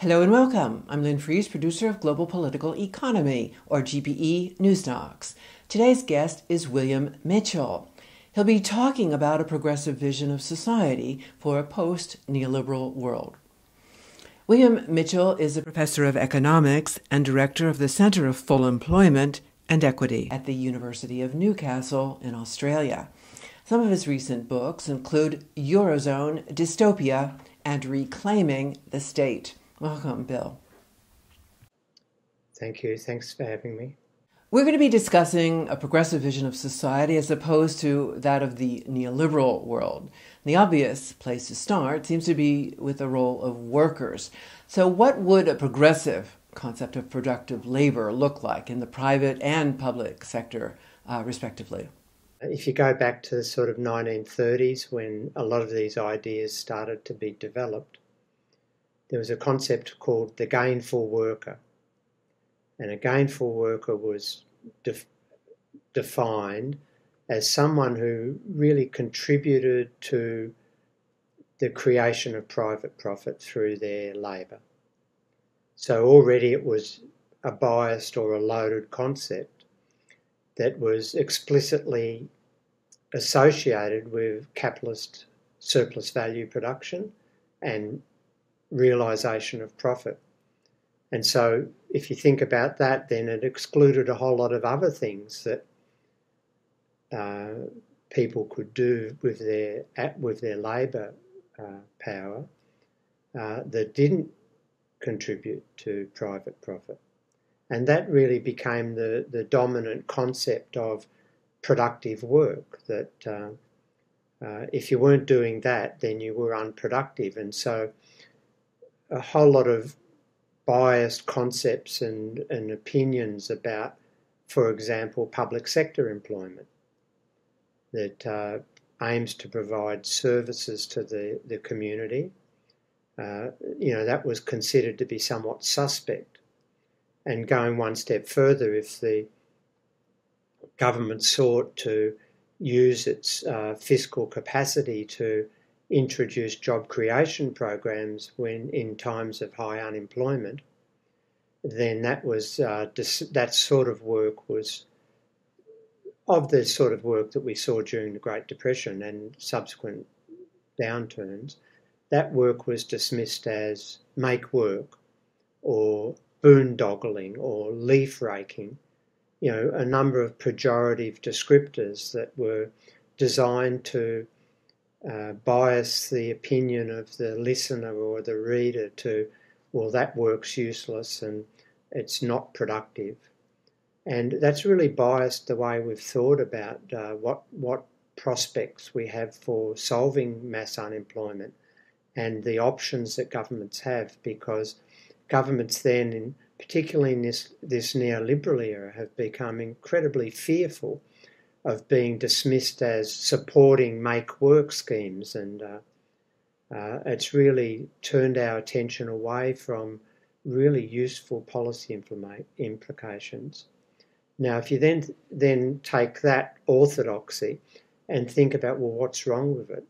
Hello and welcome. I'm Lynn Fries, producer of Global Political Economy, or GPEnewsdocs. Today's guest is William Mitchell. He'll be talking about a progressive vision of society for a post-neoliberal world. William Mitchell is a professor of economics and director of the Centre of Full Employment and Equity at the University of Newcastle in Australia. Some of his recent books include Eurozone, Dystopia, and Reclaiming the State. Welcome, Bill. Thank you. Thanks for having me. We're going to be discussing a progressive vision of society as opposed to that of the neoliberal world. The obvious place to start seems to be with the role of workers. So what would a progressive concept of productive labor look like in the private and public sector, respectively? If you go back to the sort of 1930s, when a lot of these ideas started to be developed, there was a concept called the gainful worker. And a gainful worker was defined as someone who really contributed to the creation of private profit through their labour. So already it was a biased or a loaded concept that was explicitly associated with capitalist surplus value production and realisation of profit. And so if you think about that, then it excluded a whole lot of other things that people could do with their labour power that didn't contribute to private profit. And that really became the dominant concept of productive work, that if you weren't doing that, then you were unproductive. And so a whole lot of biased concepts and opinions about, for example, public sector employment that aims to provide services to the community, that was considered to be somewhat suspect. And going one step further, if the government sought to use its fiscal capacity to introduce job creation programs when in times of high unemployment, then that sort of work was of the sort of work that we saw during the Great Depression and subsequent downturns. That work was dismissed as make work or boondoggling or leaf raking, a number of pejorative descriptors that were designed to bias the opinion of the listener or the reader to, well, that work's useless and it's not productive. And that's really biased the way we've thought about what prospects we have for solving mass unemployment and the options that governments have, because governments then, particularly in this neoliberal era, have become incredibly fearful of being dismissed as supporting make-work schemes, and it's really turned our attention away from really useful policy implications. Now, if you then take that orthodoxy and think about, well, what's wrong with it?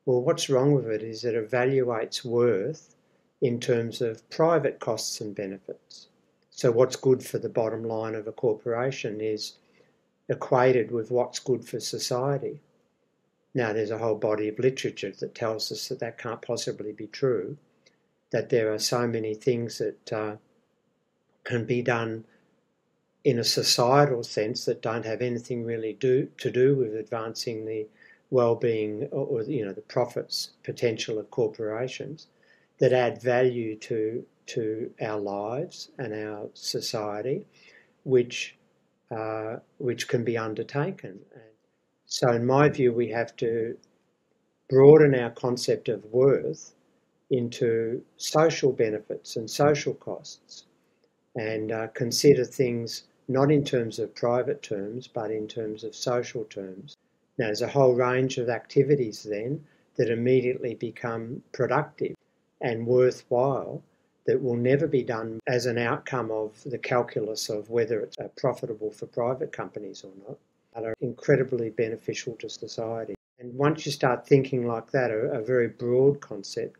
Well, what's wrong with it is it evaluates worth in terms of private costs and benefits. So what's good for the bottom line of a corporation is equated with what's good for society. Now, there's a whole body of literature that tells us that that can't possibly be true, that there are so many things that can be done in a societal sense that don't have anything really to do with advancing the well-being or the profits potential of corporations, that add value to our lives and our society, which can be undertaken. So in my view, we have to broaden our concept of worth into social benefits and social costs, and consider things not in terms of private terms, but in terms of social terms. Now, there's a whole range of activities then that immediately become productive and worthwhile that will never be done as an outcome of the calculus of whether it's profitable for private companies or not, but are incredibly beneficial to society. And once you start thinking like that, a very broad concept,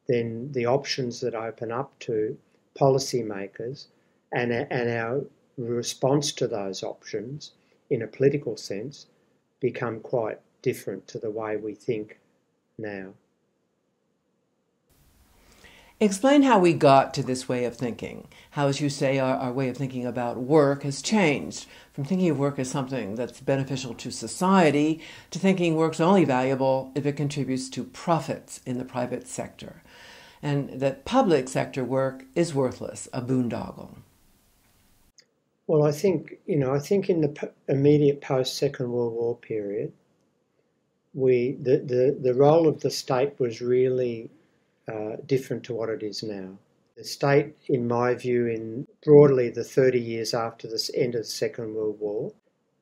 then the options that open up to policymakers and our response to those options in a political sense become quite different to the way we think now. Explain how we got to this way of thinking. How, as you say, our way of thinking about work has changed from thinking of work as something that's beneficial to society to thinking work's only valuable if it contributes to profits in the private sector, and that public sector work is worthless, a boondoggle. Well, I think in the immediate post-Second World War period, the role of the state was really different to what it is now. The state, in my view, in broadly the 30 years after the end of the Second World War,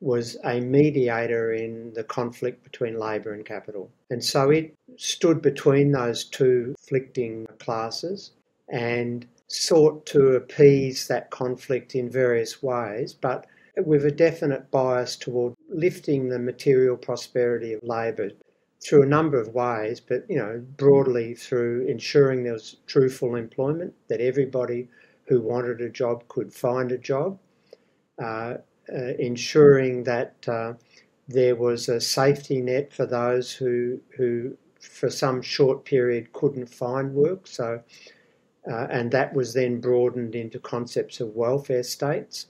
was a mediator in the conflict between labour and capital. And so it stood between those two conflicting classes and sought to appease that conflict in various ways, but with a definite bias toward lifting the material prosperity of labour through a number of ways, but broadly through ensuring there was true full employment, that everybody who wanted a job could find a job, ensuring that there was a safety net for those who for some short period couldn't find work. So, and that was then broadened into concepts of welfare states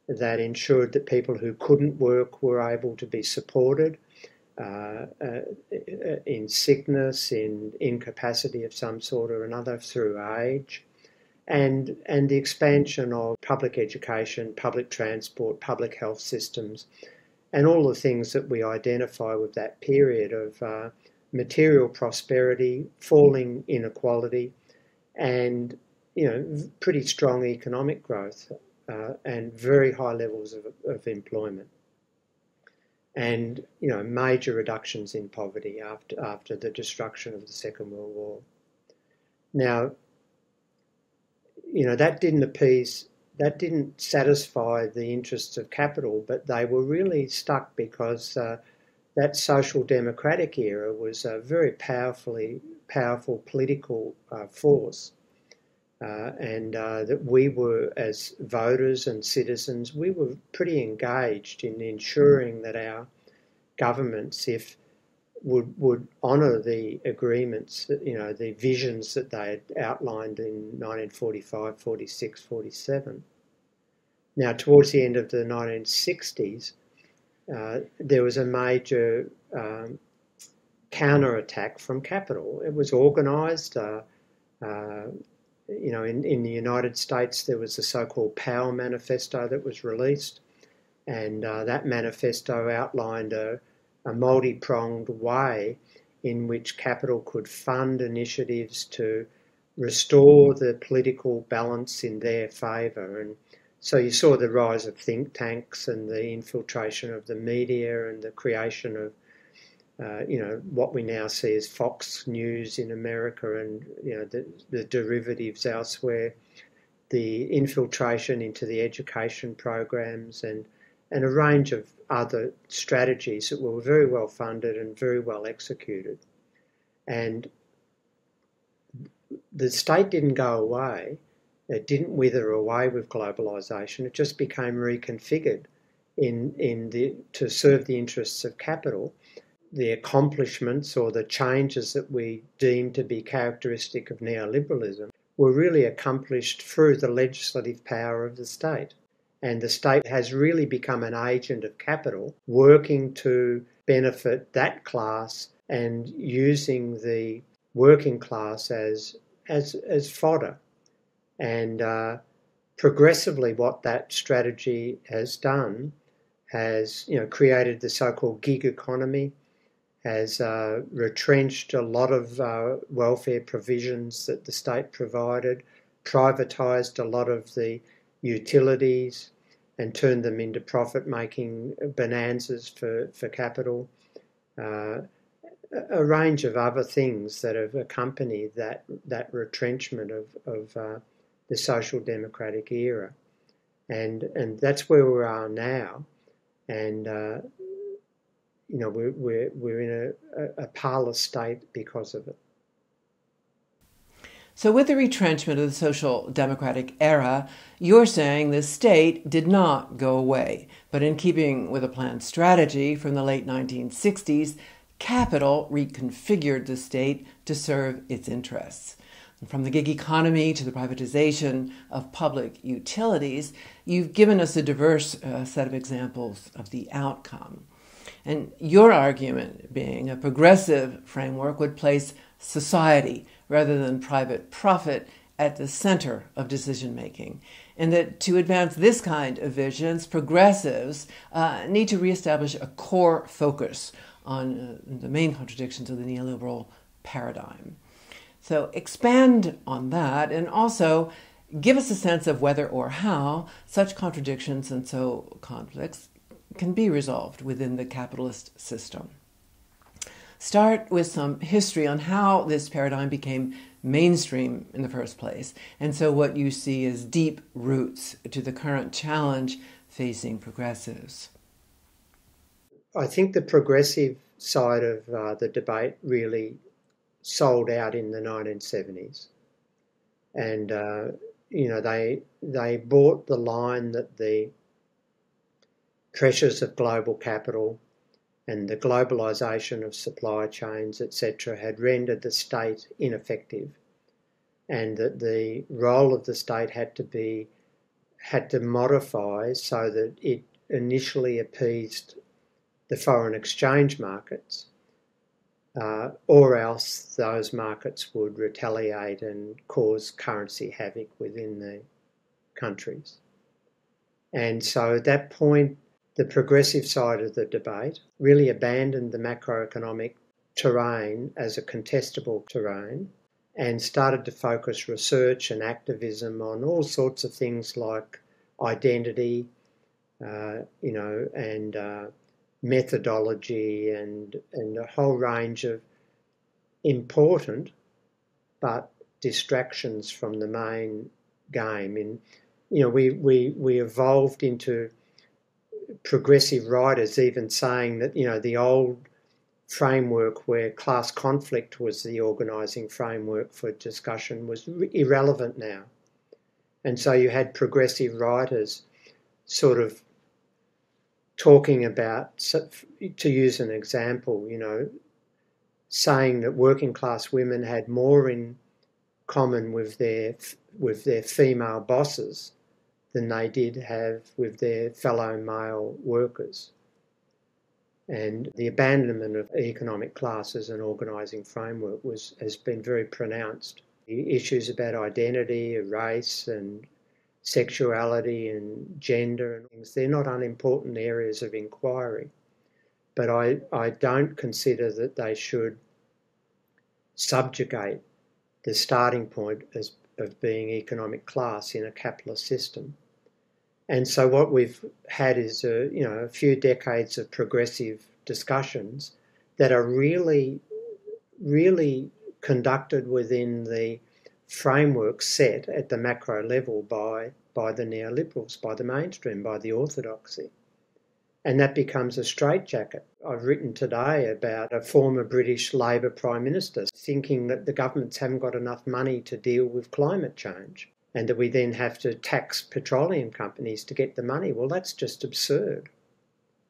that ensured that people who couldn't work were able to be supported in sickness, in incapacity of some sort or another through age, and the expansion of public education, public transport, public health systems, and all the things that we identify with that period of material prosperity, falling inequality, and pretty strong economic growth and very high levels of employment, and major reductions in poverty after the destruction of the Second World War. Now, that didn't satisfy the interests of capital, but they were really stuck because that social democratic era was a very powerful political force, and that we were, as voters and citizens, we were pretty engaged in ensuring that our governments, if would honour the agreements, the visions that they had outlined in 1945, 46, 47. Now, towards the end of the 1960s, there was a major counter-attack from capital. It was organised. In the United States, there was the so-called Power Manifesto that was released, and that manifesto outlined a multi-pronged way in which capital could fund initiatives to restore the political balance in their favour. And so you saw the rise of think tanks and the infiltration of the media and the creation of what we now see as Fox News in America and the derivatives elsewhere, the infiltration into the education programs and a range of other strategies that were very well funded and very well executed. And the state didn't go away. It didn't wither away with globalisation. It just became reconfigured to serve the interests of capital. The accomplishments or the changes that we deem to be characteristic of neoliberalism were really accomplished through the legislative power of the state. And the state has really become an agent of capital, working to benefit that class and using the working class as fodder. And progressively what that strategy has done has created the so-called gig economy, has retrenched a lot of welfare provisions that the state provided, privatised a lot of the utilities and turned them into profit-making bonanzas for capital, a range of other things that have accompanied that retrenchment of the social democratic era. And that's where we are now. And we're in a parlous state because of it. So with the retrenchment of the social democratic era, you're saying the state did not go away, but in keeping with a planned strategy from the late 1960s, capital reconfigured the state to serve its interests. From the gig economy to the privatization of public utilities, you've given us a diverse set of examples of the outcome. And your argument being a progressive framework would place society rather than private profit at the center of decision-making, and that to advance this kind of visions, progressives need to reestablish a core focus on the main contradictions of the neoliberal paradigm. So expand on that and also give us a sense of whether or how such contradictions and so conflicts can be resolved within the capitalist system. Start with some history on how this paradigm became mainstream in the first place, and so what you see as deep roots to the current challenge facing progressives. I think the progressive side of the debate really sold out in the 1970s. And, they bought the line that the pressures of global capital and the globalisation of supply chains, etc., had rendered the state ineffective, and that the role of the state had to modify so that it initially appeased the foreign exchange markets, or else those markets would retaliate and cause currency havoc within the countries. And so at that point, the progressive side of the debate really abandoned the macroeconomic terrain as a contestable terrain and started to focus research and activism on all sorts of things like identity, and methodology and a whole range of important but distractions from the main game. And we evolved into progressive writers even saying that the old framework where class conflict was the organising framework for discussion was irrelevant now. And so you had progressive writers sort of talking about, to use an example, saying that working class women had more in common with their female bosses than they did have with their fellow male workers. And the abandonment of economic class as an organising framework has been very pronounced. The issues about identity, race and sexuality and gender and things, they're not unimportant areas of inquiry. But I don't consider that they should subjugate the starting point of being economic class in a capitalist system. And so what we've had is a few decades of progressive discussions that are really, really conducted within the framework set at the macro level by the neoliberals, by the mainstream, by the orthodoxy. And that becomes a straitjacket. I've written today about a former British Labor Prime Minister thinking that the governments haven't got enough money to deal with climate change and that we then have to tax petroleum companies to get the money. Well, that's just absurd.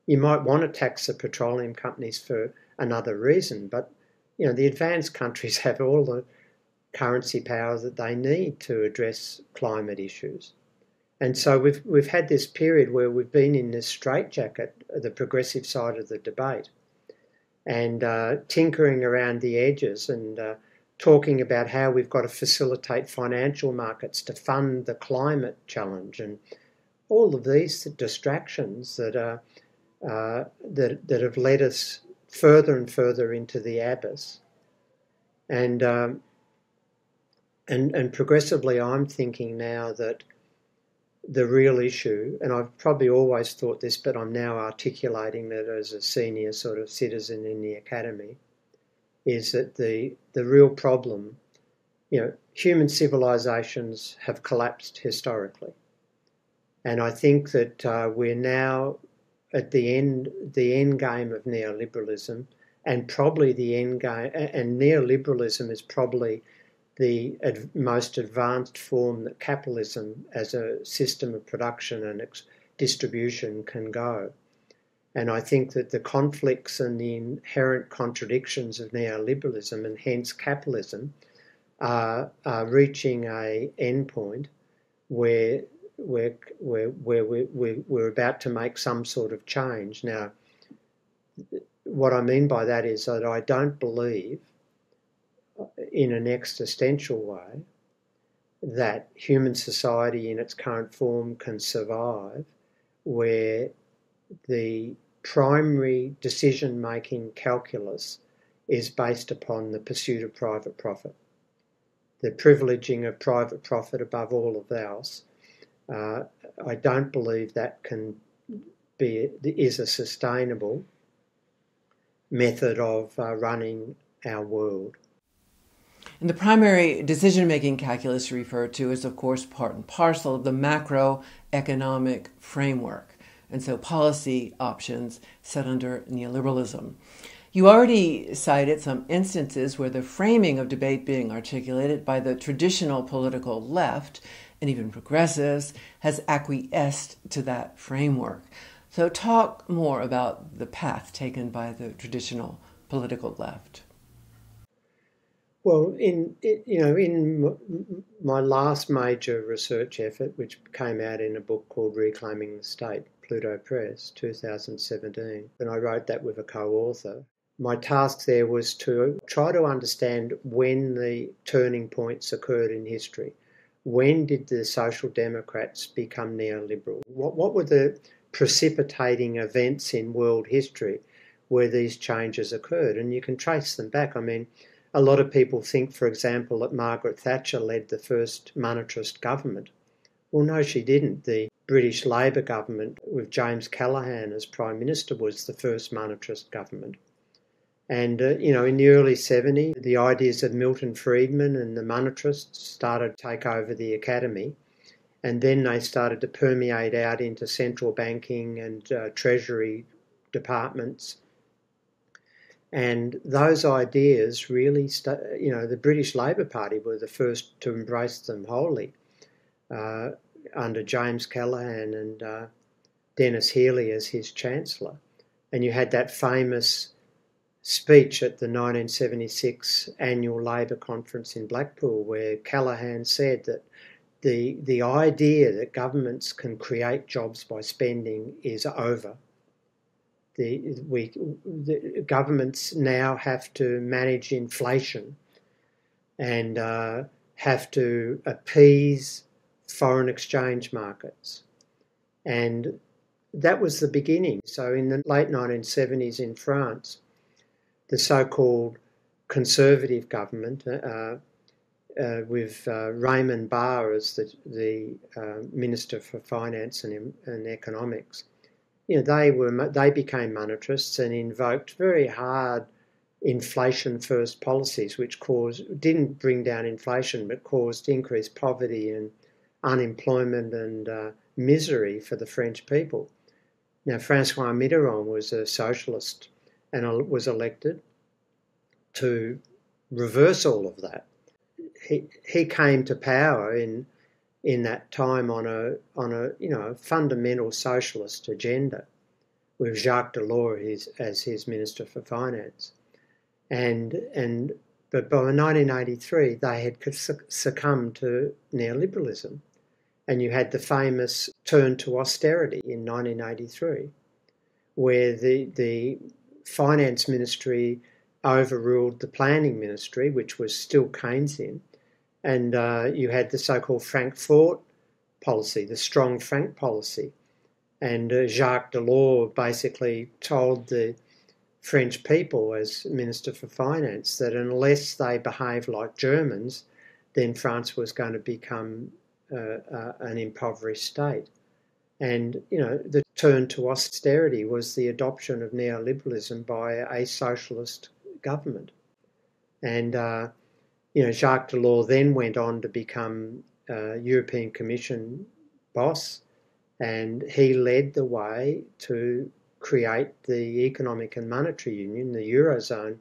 You might want to tax the petroleum companies for another reason, but the advanced countries have all the currency power that they need to address climate issues. And so we've had this period where we've been in this straitjacket, the progressive side of the debate, and tinkering around the edges and talking about how we've got to facilitate financial markets to fund the climate challenge and all of these distractions that have led us further and further into the abyss. And progressively, I'm thinking now that the real issue, and I've probably always thought this, but I'm now articulating that as a senior sort of citizen in the academy, is that the real problem, human civilizations have collapsed historically. And I think that we're now at the end game of neoliberalism, and probably the end game, and neoliberalism is probably most advanced form that capitalism as a system of production and distribution can go. And I think that the conflicts and the inherent contradictions of neoliberalism and hence capitalism are reaching an endpoint where we're about to make some sort of change. Now, what I mean by that is that I don't believe in an existential way that human society in its current form can survive where the primary decision-making calculus is based upon the pursuit of private profit, the privileging of private profit above all of else. I don't believe that is a sustainable method of running our world. And the primary decision-making calculus you refer to is, of course, part and parcel of the macroeconomic framework, and so policy options set under neoliberalism. You already cited some instances where the framing of debate being articulated by the traditional political left, and even progressives, has acquiesced to that framework. So talk more about the path taken by the traditional political left. Well, in my last major research effort, which came out in a book called Reclaiming the State, Pluto Press, 2017, and I wrote that with a co-author, my task there was to try to understand when the turning points occurred in history. When did the Social Democrats become neoliberal? What were the precipitating events in world history where these changes occurred? And you can trace them back. I mean, a lot of people think, for example, that Margaret Thatcher led the first monetarist government. Well, no, she didn't. The British Labour government with James Callaghan as Prime Minister was the first monetarist government. And, in the early 70s, the ideas of Milton Friedman and the monetarists started to take over the academy. And then they started to permeate out into central banking and treasury departments. And those ideas really, the British Labour Party were the first to embrace them wholly under James Callaghan and Dennis Healey as his Chancellor. And you had that famous speech at the 1976 annual Labour conference in Blackpool where Callaghan said that the idea that governments can create jobs by spending is over. The governments now have to manage inflation and have to appease foreign exchange markets. And that was the beginning. So in the late 1970s in France, the so-called conservative government with Raymond Barre as the Minister for Finance and Economics, they became monetarists and invoked very hard inflation-first policies, which didn't bring down inflation, but caused increased poverty and unemployment and misery for the French people. Now, Francois Mitterrand was a socialist and was elected to reverse all of that. He came to power in that time on a fundamental socialist agenda with Jacques Delors as his Minister for Finance. But by 1983 they had succumbed to neoliberalism, and you had the famous turn to austerity in 1983, where the finance ministry overruled the planning ministry, which was still Keynesian, and you had the so-called Frankfurt policy, the strong franc policy. And Jacques Delors basically told the French people as Minister for Finance that unless they behaved like Germans, then France was going to become an impoverished state. And, the turn to austerity was the adoption of neoliberalism by a socialist government. And, Jacques Delors then went on to become European Commission boss, and he led the way to create the Economic and Monetary Union, the Eurozone,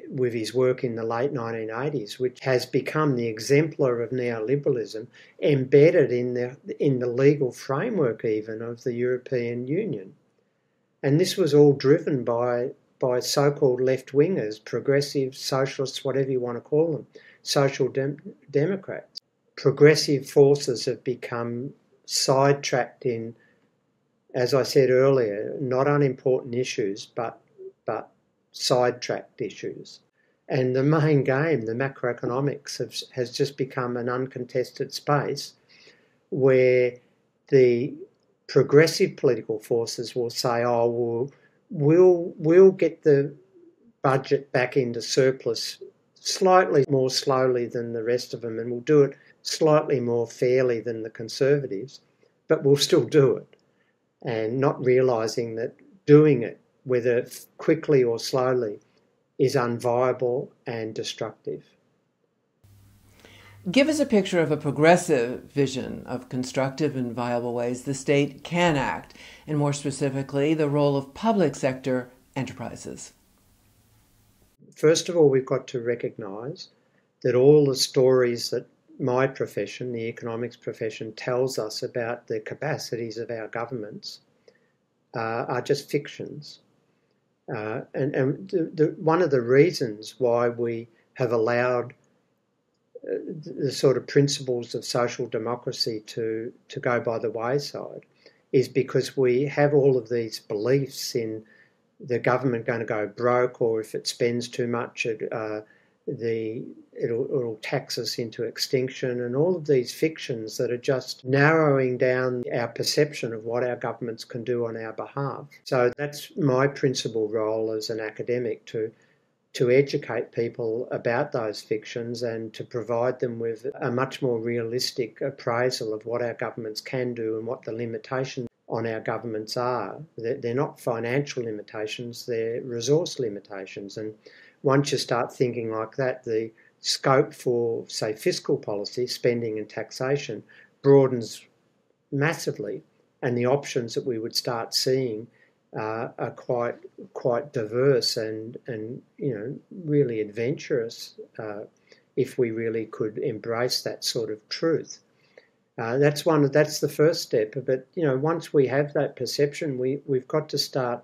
with his work in the late 1980s, which has become the exemplar of neoliberalism, embedded in the legal framework even of the European Union. And this was all driven by so-called left-wingers, progressives, socialists, whatever you want to call them, social democrats. Progressive forces have become sidetracked in, as I said earlier, not unimportant issues, but sidetracked issues. And the main game, the macroeconomics, has just become an uncontested space where the progressive political forces will say, oh, we'll get the budget back into surplus slightly more slowly than the rest of them, and we'll do it slightly more fairly than the Conservatives, but we'll still do it. And not realising that doing it, whether quickly or slowly, is unviable and destructive. Give us a picture of a progressive vision of constructive and viable ways the state can act, and more specifically, the role of public sector enterprises. First of all, we've got to recognise that all the stories that my profession, the economics profession, tells us about the capacities of our governments are just fictions. One of the reasons why we have allowed the sort of principles of social democracy to go by the wayside is because we have all of these beliefs in the government going to go broke, or if it spends too much, it'll tax us into extinction, and all of these fictions that are just narrowing down our perception of what our governments can do on our behalf. So that's my principal role as an academic, to educate people about those fictions and to provide them with a much more realistic appraisal of what our governments can do and what the limitations on our governments are. They're not financial limitations, they're resource limitations. And once you start thinking like that, the scope for, say, fiscal policy, spending and taxation, broadens massively, and the options that we would start seeing are quite diverse and really adventurous if we really could embrace that sort of truth. That's the first step. But once we have that perception, we've got to start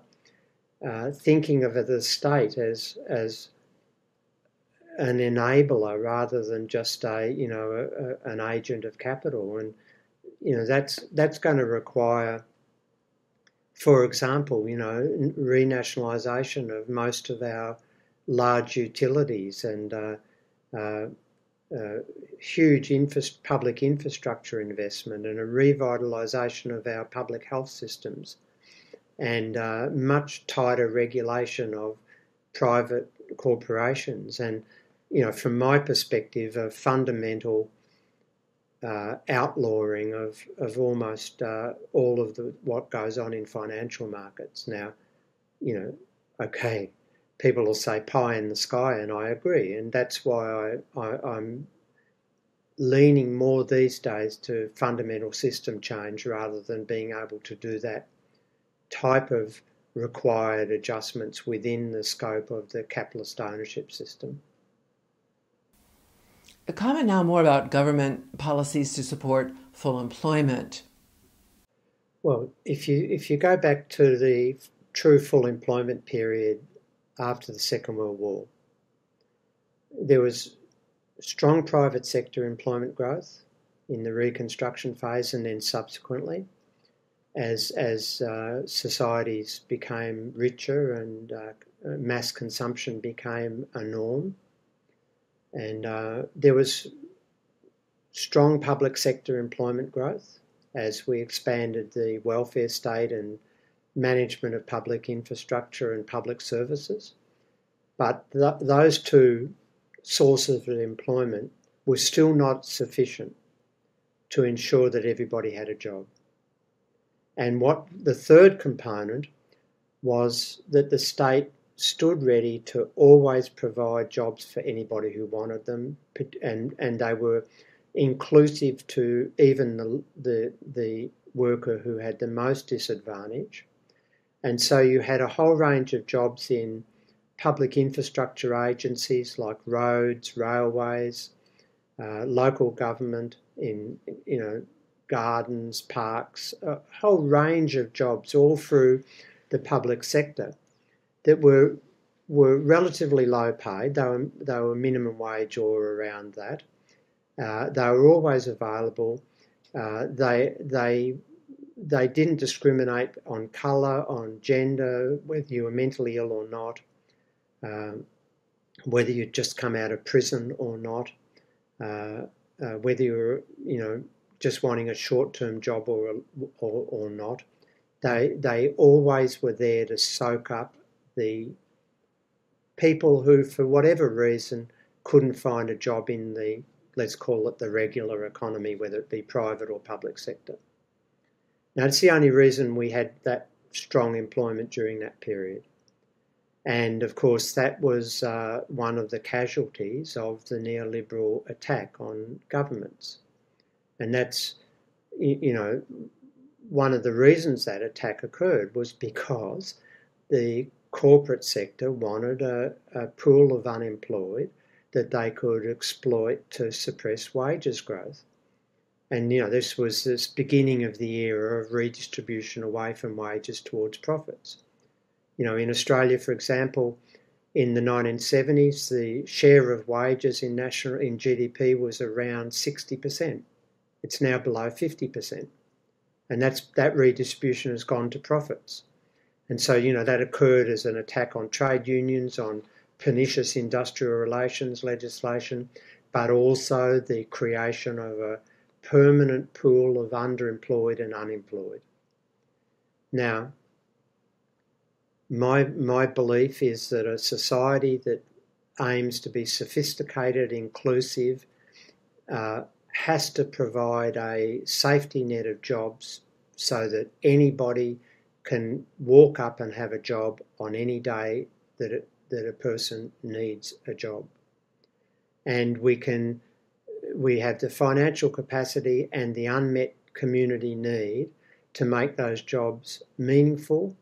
thinking of the state as an enabler rather than just an agent of capital, and that's going to require, for example, renationalisation of most of our large utilities and huge public infrastructure investment and a revitalisation of our public health systems, and much tighter regulation of private corporations. And, from my perspective, a fundamental outlawing of almost all of what goes on in financial markets. Now, okay, people will say pie in the sky, and I agree, and that's why I'm leaning more these days to fundamental system change rather than being able to do that type of required adjustments within the scope of the capitalist ownership system. Comment now more about government policies to support full employment. Well, if you go back to the true full employment period after the Second World War, there was strong private sector employment growth in the reconstruction phase and then subsequently as societies became richer and mass consumption became a norm. And there was strong public sector employment growth as we expanded the welfare state and management of public infrastructure and public services. But those two sources of employment were still not sufficient to ensure that everybody had a job. And what the third component was that the state stood ready to always provide jobs for anybody who wanted them, and they were inclusive to even the worker who had the most disadvantage. And so you had a whole range of jobs in public infrastructure agencies like roads, railways, local government in gardens, parks, a whole range of jobs all through the public sector that were relatively low paid. They were minimum wage or around that. They were always available. They didn't discriminate on colour, on gender, whether you were mentally ill or not, whether you'd just come out of prison or not, whether you were just wanting a short-term job or not. They always were there to soak up the people who, for whatever reason, couldn't find a job in the, let's call it the regular economy, whether it be private or public sector. Now, it's the only reason we had that strong employment during that period. And, of course, that was one of the casualties of the neoliberal attack on governments. And that's, one of the reasons that attack occurred was because the corporate sector wanted a pool of unemployed that they could exploit to suppress wages growth. And, this was this beginning of the era of redistribution away from wages towards profits. In Australia, for example, in the 1970s, the share of wages in GDP was around 60%. It's now below 50%. And that redistribution has gone to profits. And so, that occurred as an attack on trade unions, on pernicious industrial relations legislation, but also the creation of a permanent pool of underemployed and unemployed. Now, my belief is that a society that aims to be sophisticated, inclusive, has to provide a safety net of jobs so that anybody can walk up and have a job on any day that a person needs a job. And we have the financial capacity and the unmet community need to make those jobs meaningful,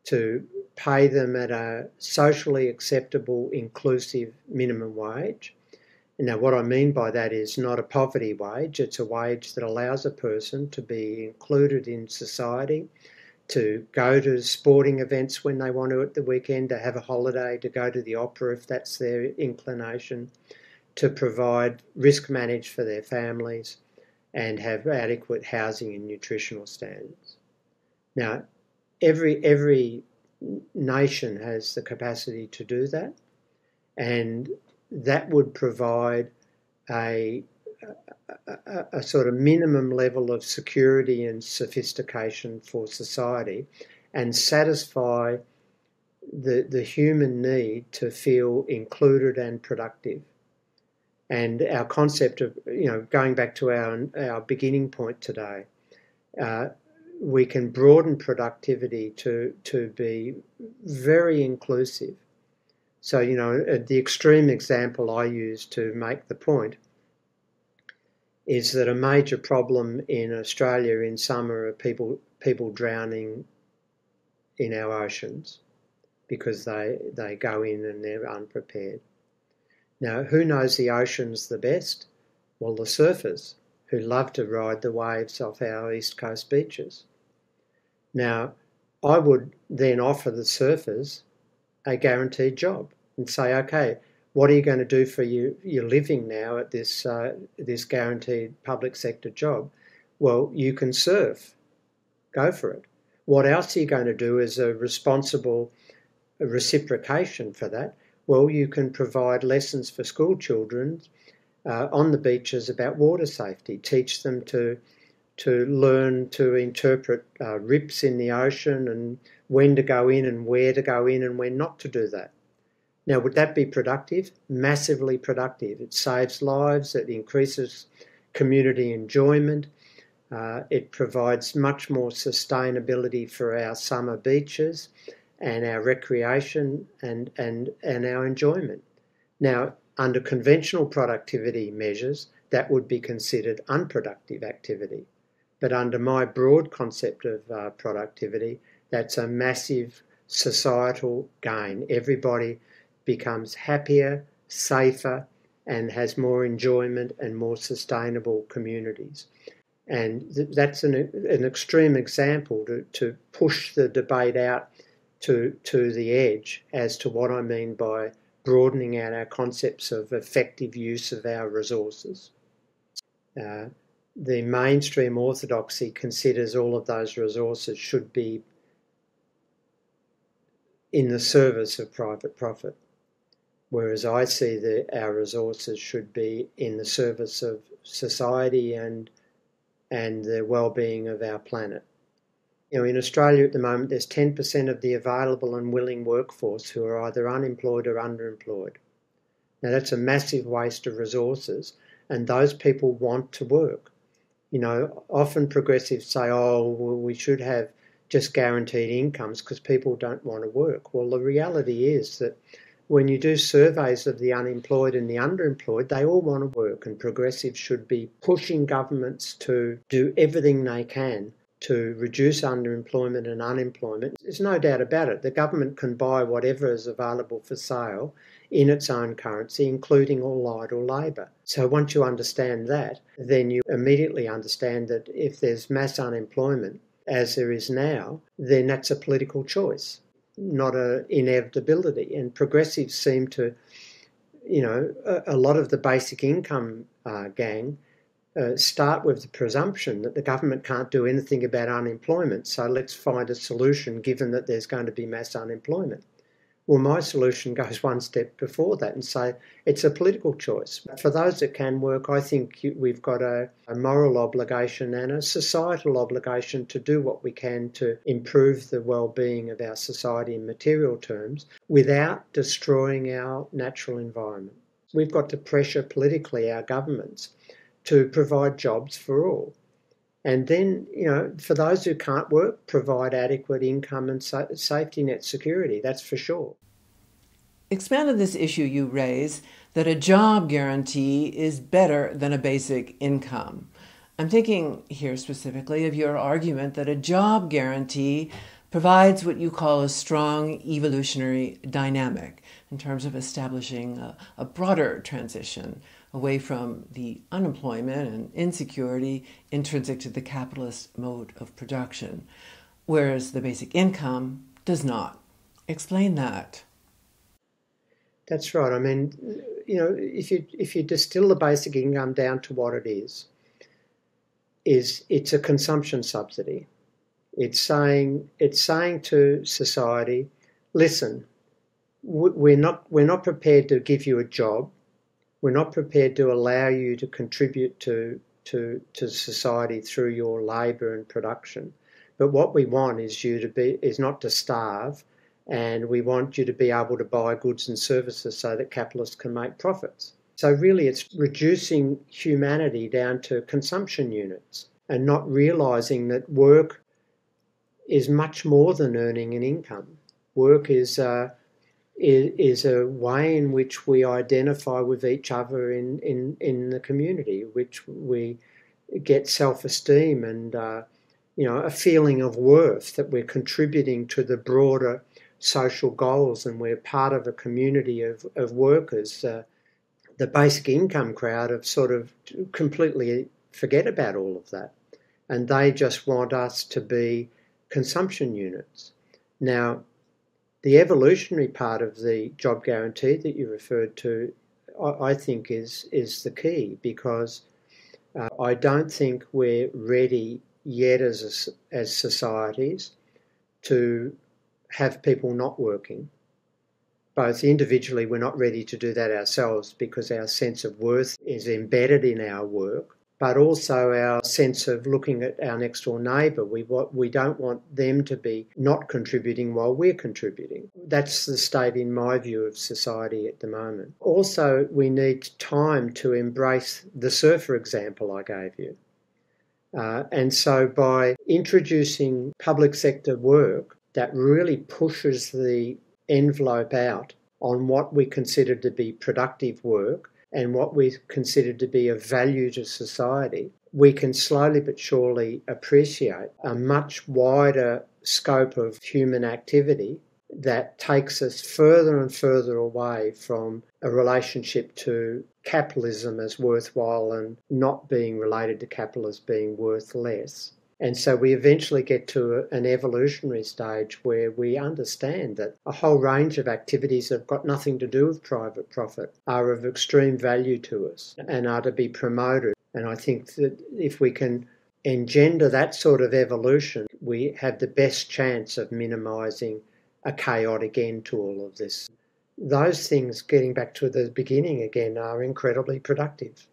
to pay them at a socially acceptable, inclusive minimum wage. Now, what I mean by that is not a poverty wage. It's a wage that allows a person to be included in society, to go to sporting events when they want to at the weekend, to have a holiday, to go to the opera if that's their inclination, to provide risk manage for their families and have adequate housing and nutritional standards. Now, every nation has the capacity to do that, and that would provide a sort of minimum level of security and sophistication for society and satisfy the human need to feel included and productive. And our concept of, going back to our beginning point today, we can broaden productivity to be very inclusive. So, the extreme example I use to make the point is that a major problem in Australia in summer are people drowning in our oceans because they go in and they're unprepared. Now, who knows the oceans the best? Well, the surfers who love to ride the waves off our East Coast beaches. Now, I would then offer the surfers a guaranteed job and say, okay, what are you going to do for your living now at this guaranteed public sector job? Well, you can surf. Go for it. What else are you going to do as a responsible reciprocation for that? Well, you can provide lessons for school children on the beaches about water safety, teach them to learn to interpret rips in the ocean and when to go in and where to go in and when not to do that. Now, would that be productive? Massively productive. It saves lives, it increases community enjoyment, it provides much more sustainability for our summer beaches and our recreation and our enjoyment. Now, under conventional productivity measures, that would be considered unproductive activity. But under my broad concept of productivity, that's a massive societal gain. Everybody becomes happier, safer, and has more enjoyment and more sustainable communities. And that's an extreme example to push the debate out to the edge as to what I mean by broadening out our concepts of effective use of our resources. The mainstream orthodoxy considers all of those resources should be in the service of private profit, whereas I see our resources should be in the service of society and the well-being of our planet. In Australia at the moment, there's 10% of the available and willing workforce who are either unemployed or underemployed. Now, that's a massive waste of resources, and those people want to work. Often progressives say, well, we should have just guaranteed incomes because people don't want to work. Well, the reality is that when you do surveys of the unemployed and the underemployed, they all want to work, and progressives should be pushing governments to do everything they can to reduce underemployment and unemployment. There's no doubt about it. The government can buy whatever is available for sale in its own currency, including all idle labour. So once you understand that, then you immediately understand that if there's mass unemployment, as there is now, then that's a political choice, not an inevitability. And progressives seem to, a lot of the basic income gang start with the presumption that the government can't do anything about unemployment, so let's find a solution given that there's going to be mass unemployment. Well, my solution goes one step before that and say it's a political choice. For those that can work, I think we've got a moral obligation and a societal obligation to do what we can to improve the well-being of our society in material terms without destroying our natural environment. We've got to pressure politically our governments to provide jobs for all. And then, for those who can't work, provide adequate income and safety net security, that's for sure. Expand on this issue you raise, that a job guarantee is better than a basic income. I'm thinking here specifically of your argument that a job guarantee provides what you call a strong evolutionary dynamic in terms of establishing a broader transition away from the unemployment and insecurity intrinsic to the capitalist mode of production, whereas the basic income does not. Explain that. That's right. I mean, if you distill the basic income down to what it is it's a consumption subsidy. It's saying to society, listen, we're not prepared to give you a job. We're not prepared to allow you to contribute to society through your labour and production. But what we want is not to starve, and we want you to be able to buy goods and services so that capitalists can make profits. So really it's reducing humanity down to consumption units and not realising that work is much more than earning an income. Work is a way in which we identify with each other in the community, which we get self-esteem and a feeling of worth that we're contributing to the broader social goals and we're part of a community of workers. The basic income crowd have sort of completely forget about all of that, and they just want us to be consumption units. Now, the evolutionary part of the job guarantee that you referred to, I think is the key, because I don't think we're ready yet as societies to have people not working. Both individually, we're not ready to do that ourselves because our sense of worth is embedded in our work, but also our sense of looking at our next door neighbour. We don't want them to be not contributing while we're contributing. That's the state, in my view, of society at the moment. Also, we need time to embrace the surfer example I gave you. And so by introducing public sector work that really pushes the envelope out on what we consider to be productive work and what we consider to be of value to society, we can slowly but surely appreciate a much wider scope of human activity that takes us further and further away from a relationship to capitalism as worthwhile and not being related to capital as being worth less. And so we eventually get to an evolutionary stage where we understand that a whole range of activities that have got nothing to do with private profit are of extreme value to us and are to be promoted. And I think that if we can engender that sort of evolution, we have the best chance of minimising a chaotic end to all of this. Those things, getting back to the beginning again, are incredibly productive.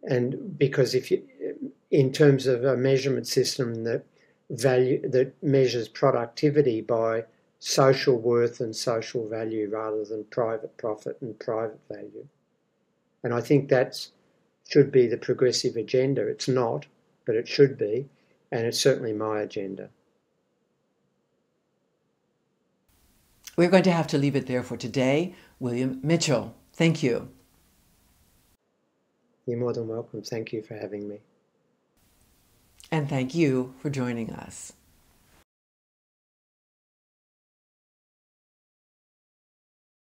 And because in terms of a measurement system that measures productivity by social worth and social value rather than private profit and private value. And I think that should be the progressive agenda. It's not, but it should be, and it's certainly my agenda. We're going to have to leave it there for today. William Mitchell, thank you. You're more than welcome. Thank you for having me. And thank you for joining us.